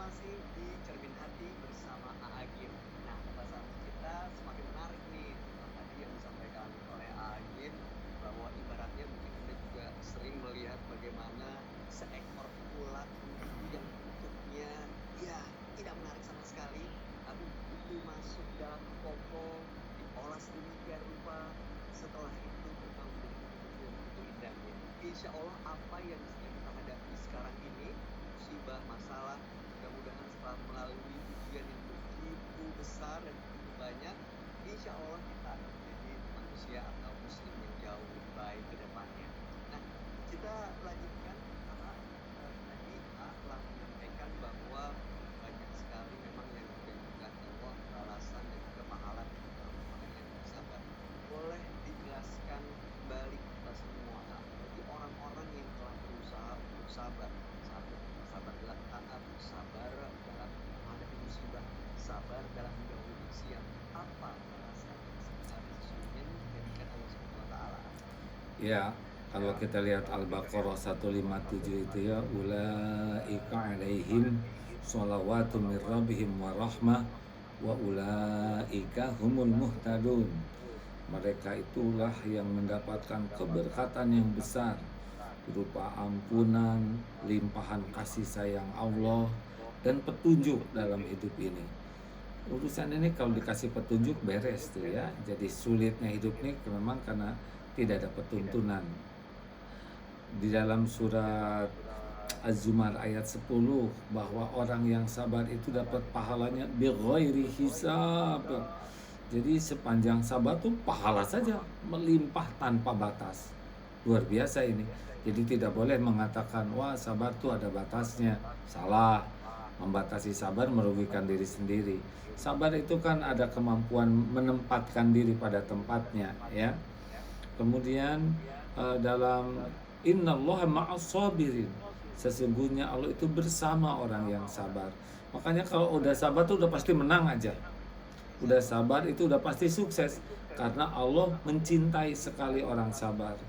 masih di Cermin Hati bersama Agim. Nah, pembahasan kita semakin menarik nih. Tadi yang disampaikan oleh Agim bahwa ibaratnya mungkin Anda juga sering melihat bagaimana seekor ulat bulu yang bentuknya ya tidak menarik sama sekali, tapi begitu masuk dalam kopong diolah sedemikian rupa, setelah itu berkembang menjadi kupu-kupu yang begitu indahnya. Insya Allah apa yang sedang kita hadapi sekarang ini, musibah, masalah, mudah-mudahan setelah melalui ujian yang begitu besar dan begitu banyak, insya Allah kita akan menjadi manusia atau muslim yang jauh lebih baik ke depannya. Nah, kita lanjutkan karena tadi A telah menyampaikan bahwa banyak sekali memang yang diberikan Allah balasan dan juga pahala orang yang bersabar. Boleh dijelaskan kembali kita semua bagi orang-orang yang telah berusaha untuk sabar. Satu, sabar dalam taat, sabar dalam menghadapi musibah, sabar dalam menjauhi maksiat. Apa balasan yang sesungguhnya diberikan Allah Subhanahu wa taala? Ya, kalau kita lihat Al-Baqarah 157 itu ya, ulaika alaihim sholawatu mir rabbihim wa rahmah wa ulaika humul muhtadun. Mereka itulah yang mendapatkan keberkatan yang besar berupa ampunan, limpahan kasih sayang Allah, dan petunjuk dalam hidup ini. Urusan ini kalau dikasih petunjuk beres tuh ya. Jadi sulitnya hidup ini memang karena tidak ada petuntunan. Di dalam surat Az-Zumar ayat 10 bahwa orang yang sabar itu dapat pahalanya bighairi hisab. Jadi sepanjang sabar tuh pahala saja melimpah tanpa batas. Luar biasa ini. Jadi tidak boleh mengatakan wah sabar tuh ada batasnya. Salah. Membatasi sabar merugikan diri sendiri. Sabar itu kan ada kemampuan menempatkan diri pada tempatnya ya. Kemudian dalam innallaha ma'as sabirin. Sesungguhnya Allah itu bersama orang yang sabar. Makanya kalau udah sabar tuh udah pasti menang aja. Udah sabar itu udah pasti sukses karena Allah mencintai sekali orang sabar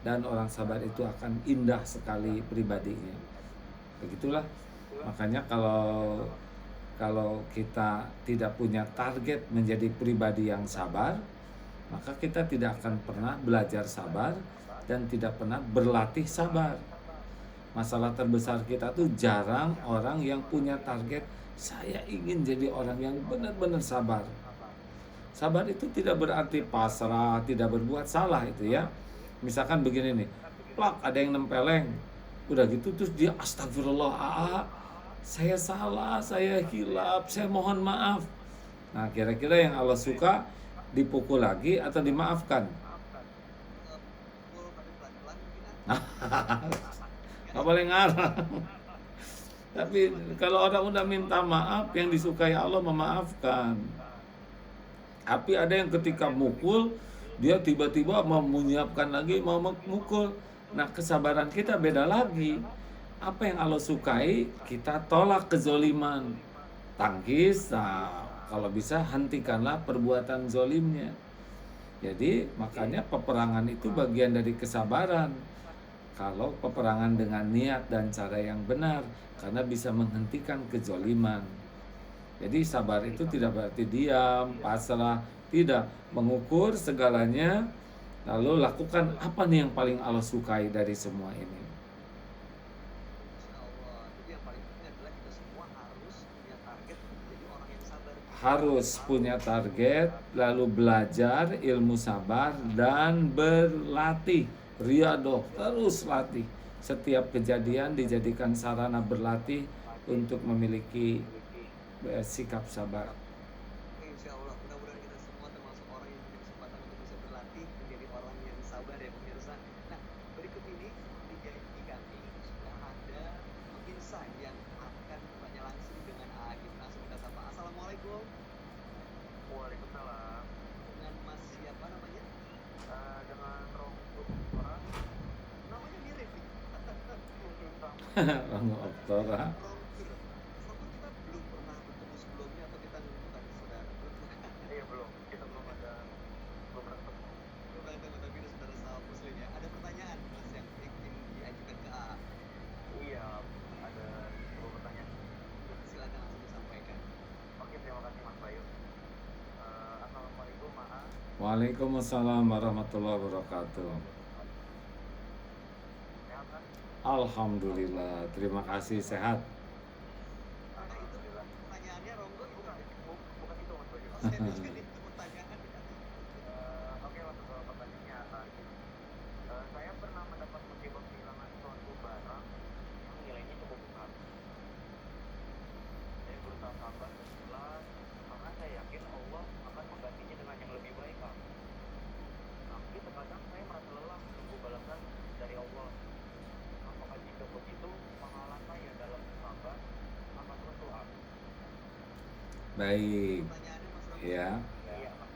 dan orang sabar itu akan indah sekali pribadinya. Begitulah. Makanya kalau kita tidak punya target menjadi pribadi yang sabar, maka kita tidak akan pernah belajar sabar dan tidak pernah berlatih sabar. Masalah terbesar kita tuh jarang orang yang punya target saya ingin jadi orang yang benar-benar sabar. Sabar itu tidak berarti pasrah, tidak berbuat salah itu ya. Misalkan begini nih, plak ada yang nempeleng, udah gitu terus dia astagfirullah, saya salah, saya hilap, saya mohon maaf. Nah kira-kira yang Allah suka dipukul lagi atau dimaafkan? Pukul tapi pelan-pelan mungkin Nggak boleh ngarang. Tapi kalau orang udah minta maaf, yang disukai Allah memaafkan. Tapi ada yang ketika mukul, dia tiba-tiba mau menyiapkan lagi, mau mukul. Nah kesabaran kita beda lagi. Apa yang Allah sukai, kita tolak kezoliman. Tangkis, nah, kalau bisa hentikanlah perbuatan zolimnya. Jadi makanya peperangan itu bagian dari kesabaran. Kalau peperangan dengan niat dan cara yang benar, karena bisa menghentikan kezoliman. Jadi sabar itu tidak berarti diam, pasrah, tidak. Mengukur segalanya, lalu lakukan apa nih yang paling Allah sukai dari semua ini. Insya Allah. Jadi yang paling penting adalah kita semua harus punya target untuk menjadi orang yang sabar. Harus punya target, lalu belajar ilmu sabar dan berlatih. Riadoh, terus latih. Setiap kejadian dijadikan sarana berlatih untuk memiliki sikap sabar. Insya Allah, mudah-mudahan kita semua termasuk orang yang punya kesempatan untuk bisa berlatih menjadi orang yang sabar ya pemirsa. Nah, berikut ini seperti janji kami sudah ada pemirsa yang akan bertanya langsung dengan Agim. Langsung kita sapa. Assalamualaikum. Waalaikumsalam. Dengan Mas siapa namanya? Dengan Rongkut Suara Namanya mirip nih. Rangga Oktora. Rongkur. Mas Rongkur kita belum pernah bertemu sebelumnya atau kita bukan saudara? Iya belum, kita belum pernah ketemu. Belum pernah ketemu tapi udah saudara sama muslim ya. Ada pertanyaan Mas yang ingin diajukan ke AA? Iya, ada 10 pertanyaan. Silakan Waalaikumsalam warahmatullahi wabarakatuh. Sehat kan? Alhamdulillah, terima kasih sehat. Nah, itu Alhamdulillah. pertanyaannya Ronggo itu Bukan, bukan itu Mas Bayu. oh, serius kan itu pertanyaan ya? Oke, masuk ke pertanyaannya. Saya pernah mendapat musibah kehilangan suatu barang yang nilainya cukup besar. Saya berusaha sabar dan ikhlas karena saya yakin Allah akan menggantinya dengan yang lebih baik, Kak. Tapi terkadang saya merasa lelah menunggu balasan dari Allah. Apakah jika begitu pahala saya dalam sabar akan tertular? Baik, Pertanyaannya Mas Ronggo. ya. Iya, Kak.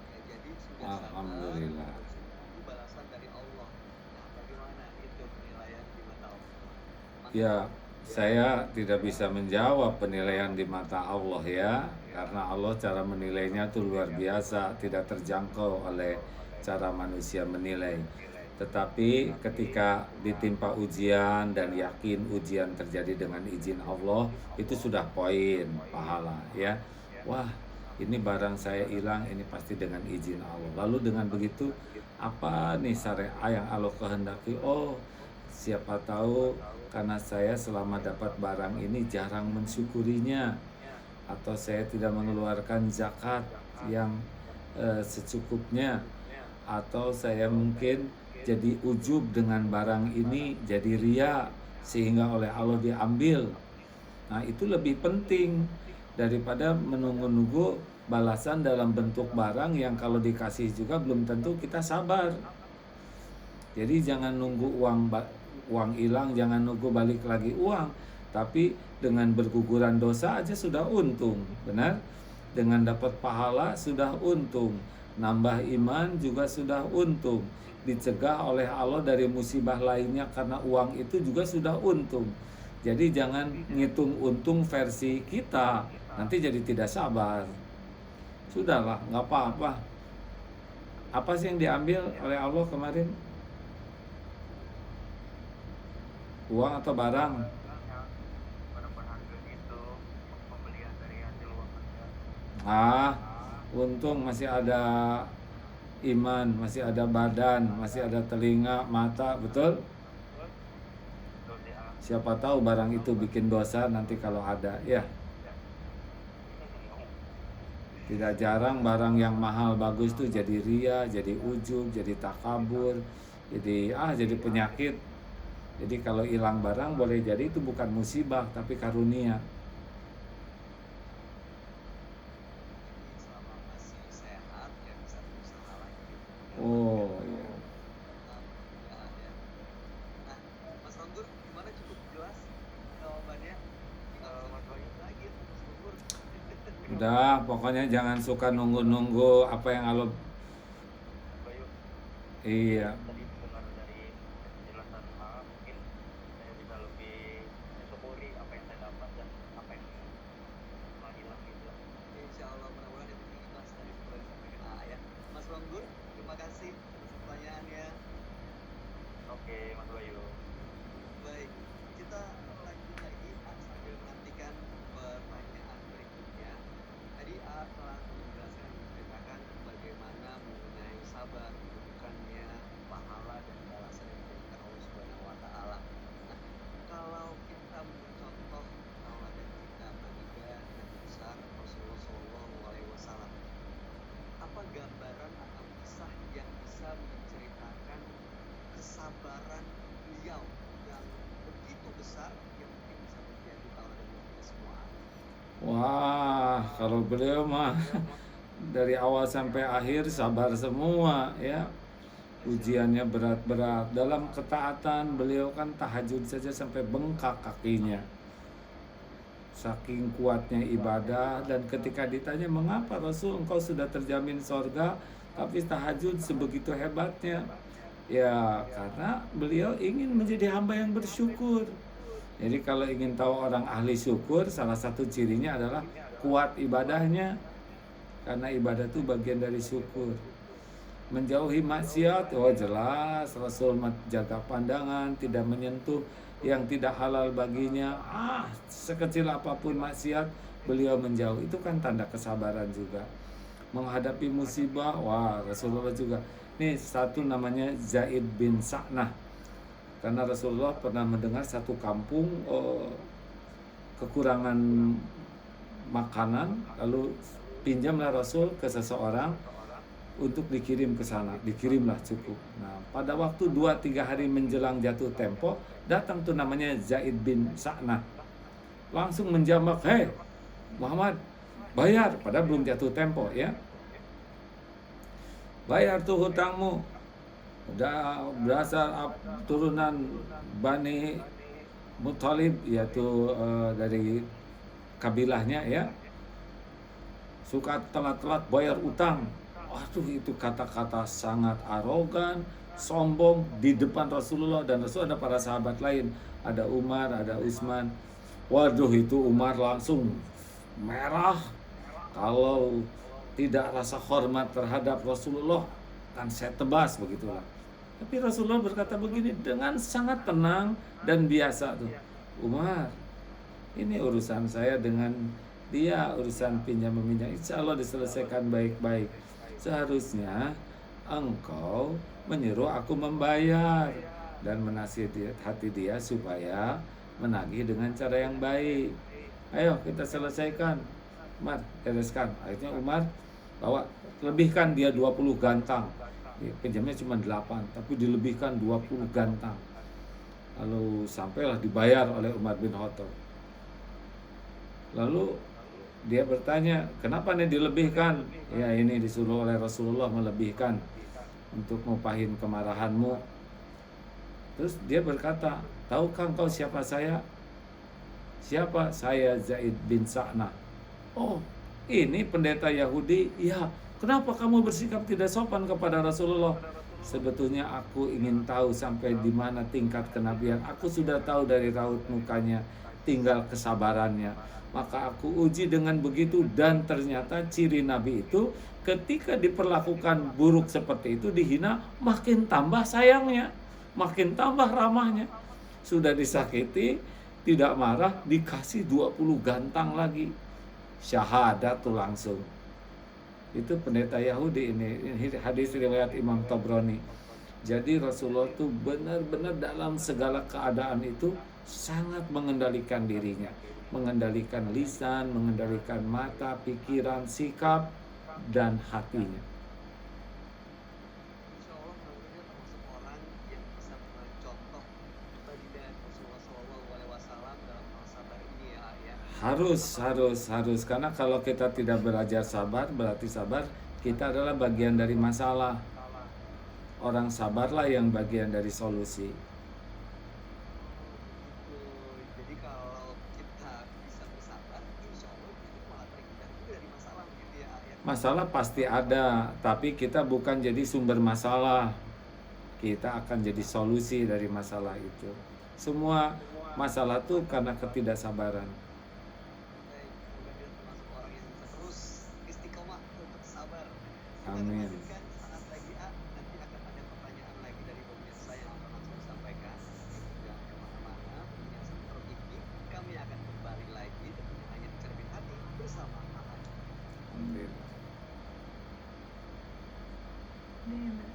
Ya, jadi sudah sabar, Alhamdulillah. terus menunggu balasan dari Allah. Nah, bagaimana itu penilaian di mata Allah? Ya, saya tidak bisa menjawab penilaian di mata Allah ya, karena Allah cara menilainya itu luar biasa, tidak terjangkau oleh cara manusia menilai. Tetapi ketika ditimpa ujian dan yakin ujian terjadi dengan izin Allah, itu sudah poin pahala ya. Wah, ini barang saya hilang, ini pasti dengan izin Allah. Lalu dengan begitu, apa nih syariat yang Allah kehendaki? Oh, siapa tahu karena saya selama dapat barang ini jarang mensyukurinya, atau saya tidak mengeluarkan zakat yang secukupnya, atau saya mungkin jadi ujub dengan barang ini, jadi ria sehingga oleh Allah diambil. Nah, itu lebih penting daripada menunggu-nunggu balasan dalam bentuk barang yang kalau dikasih juga belum tentu kita sabar. Jadi jangan nunggu uang hilang, jangan nunggu balik lagi uang, tapi dengan berguguran dosa aja sudah untung, benar? Dengan dapat pahala sudah untung, nambah iman juga sudah untung, dicegah oleh Allah dari musibah lainnya karena uang itu juga sudah untung. Jadi jangan ngitung untung versi kita, nanti jadi tidak sabar. Sudahlah, nggak apa-apa. Apa sih yang diambil oleh Allah kemarin? Uang atau barang? Barang berharga itu pembelian dari hasil uang kerja. Untung masih ada iman, masih ada badan, masih ada telinga, mata, betul? Betul ya. Siapa tahu barang itu bikin dosa nanti kalau ada, ya. Tidak jarang barang yang mahal bagus tuh jadi ria, jadi ujub, jadi takabur, jadi penyakit. Jadi kalau hilang barang boleh jadi itu bukan musibah tapi karunia. Jadi selama masih sehat ya bisa berusaha lagi. Oh, iya. Alhamdulillah ya. Nah, Mas Ronggur gimana, cukup jelas jawabannya? Tinggal Mas Bayu. lagi tuh Mas Ronggur. Udah, pokoknya jangan suka nunggu-nunggu apa yang Allah. Mas Bayu, Iya. tadi dengar dari penjelasan A, mungkin saya bisa lebih mensyukuri apa yang saya dapat dan apa yang telah hilang gitu. Insya Allah mudah-mudahan yang penting ikhlas tadi seperti disampaikan AA ya. Mas Ronggur, terima kasih atas pertanyaannya. Oke, Mas Bayu. Baik, kita lanjut lagi sambil menantikan pertanyaan berikutnya. Tadi A telah menjelaskan, menceritakan bagaimana mengenai sabar, bukannya pahala dan balasan yang diberikan Allah Subhanahu wa Ta'ala. Nah, kalau kita mencontoh tauladan kita baginda Nabi besar Rasulullah Shallallahu Alaihi Wasallam, apa gambaran atau kisah yang bisa menceritakan kesabaran beliau yang begitu besar yang mungkin bisa menjadi tauladan buat kita semua? Wah, kalau beliau mah dari awal sampai akhir sabar semua ya. Ujiannya berat-berat. Dalam ketaatan beliau kan tahajud saja sampai bengkak kakinya. Saking kuatnya ibadah, dan ketika ditanya mengapa Rasul engkau sudah terjamin sorga tapi tahajud sebegitu hebatnya, ya karena beliau ingin menjadi hamba yang bersyukur. Jadi kalau ingin tahu orang ahli syukur, salah satu cirinya adalah kuat ibadahnya, karena ibadah itu bagian dari syukur. Menjauhi maksiat, oh jelas Rasul jaga pandangan, tidak menyentuh yang tidak halal baginya. Sekecil apapun maksiat beliau menjauh, itu kan tanda kesabaran juga. menghadapi musibah. Wah, Rasulullah juga. Nih satu namanya Zaid bin Sa'nah. Karena Rasulullah pernah mendengar satu kampung kekurangan makanan, lalu pinjamlah Rasul ke seseorang untuk dikirim ke sana. Dikirimlah cukup. Nah, pada waktu 2-3 hari menjelang jatuh tempo, datang tuh namanya Zaid bin Sa'nah. Langsung menjambak, "Hei Muhammad, bayar." Padahal belum jatuh tempo ya. Bayar tuh hutangmu. Udah berasal turunan Bani Muthalib, yaitu dari kabilahnya ya. Suka telat-telat bayar utang. Waduh, itu kata-kata sangat arogan, sombong di depan Rasulullah, dan Rasul ada para sahabat lain, ada Umar, ada Utsman. Waduh, itu Umar langsung merah. Kalau tidak rasa hormat terhadap Rasulullah, kan saya tebas begitulah. Tapi Rasulullah berkata begini dengan sangat tenang dan biasa tuh. "Umar, ini urusan saya dengan dia, urusan pinjam meminjam, insya Allah diselesaikan baik-baik. Seharusnya engkau menyuruh aku membayar dan menasihati dia supaya menagih dengan cara yang baik. Ayo kita selesaikan, Umar, bereskan." Akhirnya Umar bawa, lebihkan dia 20 gantang. Pinjamnya cuma 8, tapi dilebihkan 20 gantang. Lalu sampailah dibayar oleh Umar bin Khattab. Lalu dia bertanya, "Kenapa nih dilebihkan?" "Ya, ini disuruh oleh Rasulullah melebihkan untuk ngupahin kemarahanmu." Terus dia berkata, "Tahukah engkau siapa saya?" "Siapa?" "Saya Zaid bin Sa'nah." "Oh, ini pendeta Yahudi." "Ya, kenapa kamu bersikap tidak sopan kepada Rasulullah?" "Sebetulnya aku ingin tahu sampai di mana tingkat kenabian. Aku sudah tahu dari raut mukanya, tinggal kesabarannya. Maka aku uji dengan begitu, dan ternyata ciri Nabi itu ketika diperlakukan buruk seperti itu, dihina, makin tambah sayangnya, makin tambah ramahnya. Sudah disakiti, tidak marah, dikasih 20 gantang lagi. Syahadat tuh langsung." Itu pendeta Yahudi ini hadis riwayat Imam Tabrani. Jadi Rasulullah tuh benar-benar dalam segala keadaan itu sangat mengendalikan dirinya, mengendalikan lisan, mengendalikan mata, pikiran, sikap, dan hatinya. Insya Allah mudah-mudahan termasuk orang yang bisa mencontoh pribadi dan Rasulullah SAW dalam hal sabar ini ya. Harus karena kalau kita tidak belajar sabar, berarti sabar kita adalah bagian dari masalah. Orang sabarlah yang bagian dari solusi. Jadi kalau kita bisa bersabar, insya Allah itu malah terhindar juga dari masalah gitu ya. Masalah pasti ada, tapi kita bukan jadi sumber masalah. Kita akan jadi solusi dari masalah itu. Semua masalah tuh karena ketidaksabaran. Baik, semoga kita termasuk orang yang bisa terus istiqomah untuk sabar. Kita Amin. lanjutkan saat lagi nanti akan ada pertanyaan lagi dari pemirsa yang akan langsung sampaikan. Jangan kemana-mana, pemirsa Metro TV. Kami akan kembali lagi tentunya hanya di Cermin Hati bersama Ahad. Amin. Nih, Mbak.